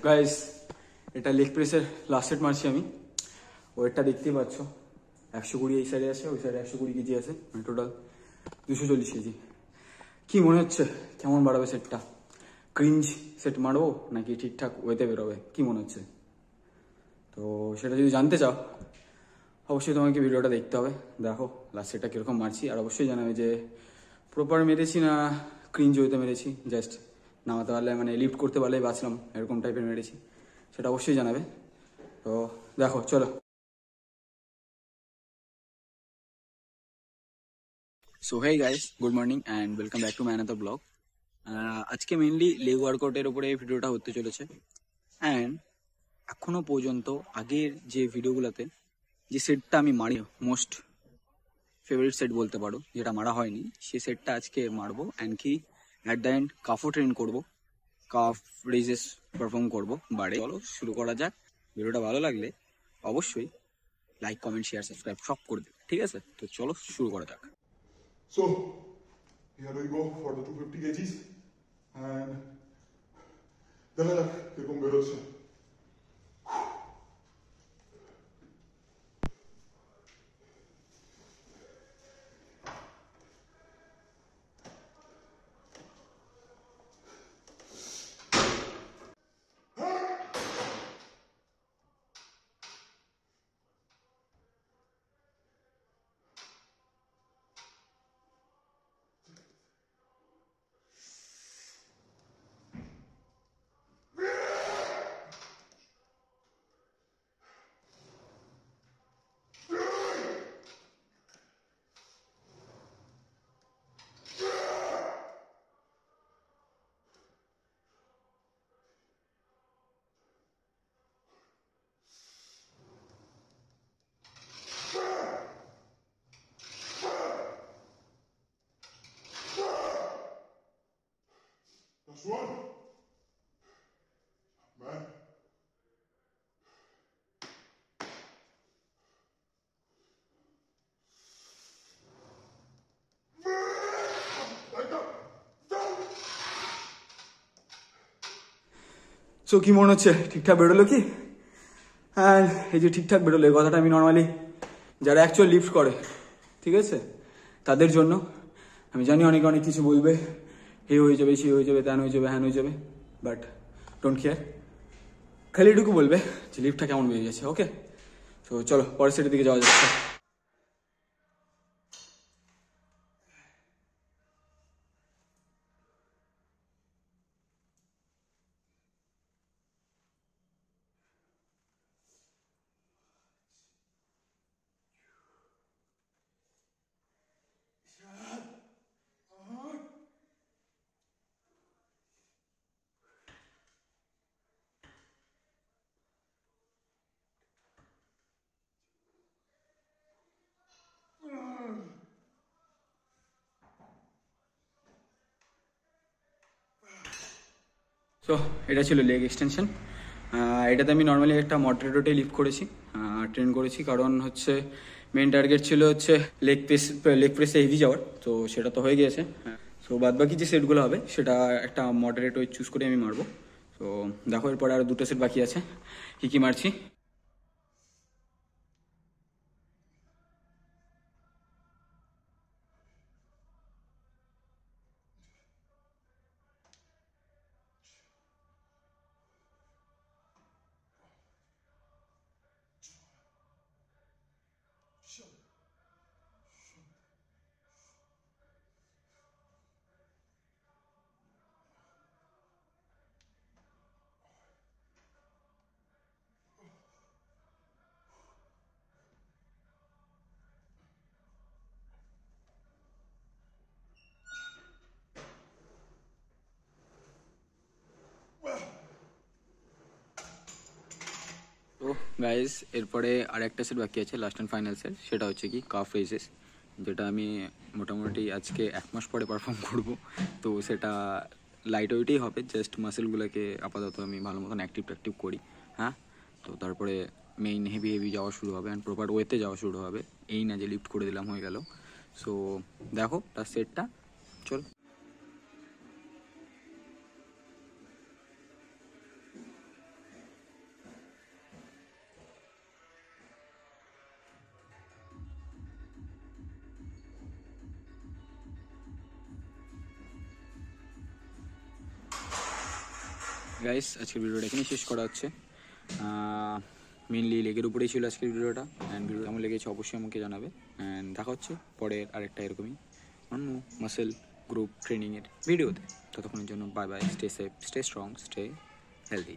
Guys, এটা leg প্রেসের last set মারছি আমি। ওয়েটটা দেখতেই পাচ্ছ, 120 এই সাইডে আছে, ওই সাইডে 120 কেজি আছে, মানে টোটাল 240 কেজি। কি মনে হচ্ছে কেমন বাড়াবে সেটটা? ক্রিঞ্জ সেট মারবো নাকি ঠিকঠাক ওয়েতে বেরোবে, কি মনে হচ্ছে? তো সেটা যদি জানতে চাও অবশ্যই তোমাকে ভিডিওটা দেখতে হবে। দেখো লাস্ট সেটটা কীরকম মারছি, আর অবশ্যই জানাবে যে প্রপার মেরেছি না ক্রিঞ্জ ওয়েতে মেরেছি, জাস্ট নামাতে পারলে মানে লিফট করতে পারলেই বাঁচলাম এরকম টাইপের মেরেছি, সেটা অবশ্যই জানাবে। তো দেখো চলো। So hey guys, good morning and welcome back to my another blog. আজকে মেনলি লেগ ওয়ার্কআউটের উপরে এই ভিডিওটা হতে চলেছে। অ্যান্ড এখনো পর্যন্ত আগের যে ভিডিওগুলোতে যে সেটটা আমি মারি, মোস্ট ফেভারিট সেট বলতে পারো, যেটা মারা হয়নি, সেই সেটটা আজকে মারবো। অ্যান্ড কি অ্যাট দ্য এন্ড কাফও ট্রেন করবো, কাফ রেজেস পারফর্ম করবো বারে। চলো শুরু করা যাক। ভিডিওটা ভালো লাগলে অবশ্যই লাইক, কমেন্ট, শেয়ার, সাবস্ক্রাইব সব করে দেবে, ঠিক আছে? তো চলো শুরু করা যাক। So, here we go for the 250 kgs and দেখা যাক কিরকম বেরোচ্ছে। That's one. Man. সো কি মনে হচ্ছে, ঠিকঠাক বেরোলো কি? হ্যাঁ, এই যে ঠিকঠাক বেরোলো, এই কথাটা আমি নর্মালি যারা অ্যাকচুয়াল লিফট করে, ঠিক আছে, তাদের জন্য। আমি জানি অনেকে অনেক কিছু বলবে, এ হয়ে যাবে, সে হয়ে যাবে, ত্যান হয়ে যাবে, হ্যান হয়ে যাবে, বাট ডোন্ট কেয়ার। খালি এটুকু বলবে যে লিফটটা কেমন বেরিয়েছে। ওকে, তো চলো পরের সেটের দিকে যাওয়া যাচ্ছে। সো এটা ছিল লেগ এক্সটেনশন। এটাতে আমি নর্মালি একটা মডারেটে লিফট করেছি, ট্রেন করেছি, কারণ হচ্ছে মেন টার্গেট ছিল হচ্ছে লেগ প্রেসে হেভি যাওয়ার, তো সেটা তো হয়ে গিয়েছে। সো বাদ বাকি যে সেটগুলো হবে সেটা একটা মডারেট ওয়েট চুজ করে আমি মারবো। তো দেখো এরপরে আরও দুটো সেট বাকি আছে, কী কী মারছি। তো গাইজ এরপরে আর একটা সেট বাকি আছে, লাস্ট অ্যান্ড ফাইনাল সেট, সেটা হচ্ছে কি কাফ রেজেস, যেটা আমি মোটামুটি আজকে 1 মাস পরে পারফর্ম করব। তো সেটা লাইট ওয়েটেই হবে, জাস্ট মাসেলগুলোকে আপাতত আমি ভালো মতন অ্যাক্টিভ করি। হ্যাঁ, তো তারপরে মেইন হেভি যাওয়া শুরু হবে অ্যান্ড প্রপার ওয়েতে যাওয়া শুরু হবে, এই না যে লিফট করে দিলাম হয়ে গেল। সো দেখো তার সেটটা, চল। গাইস আজকের ভিডিওটা এখানেই শেষ করা হচ্ছে। মেনলি লেগের উপরেই ছিল আজকের ভিডিওটা। অ্যান্ড ভিডিও কেমন লেগেছে অবশ্যই আমাকে জানাবে। অ্যান্ড দেখা হচ্ছে পরের আরেকটা এরকমই অন্য মাসেল গ্রুপ ট্রেনিংয়ের ভিডিওতে। ততক্ষণের জন্য bye bye, stay safe, stay strong, stay healthy.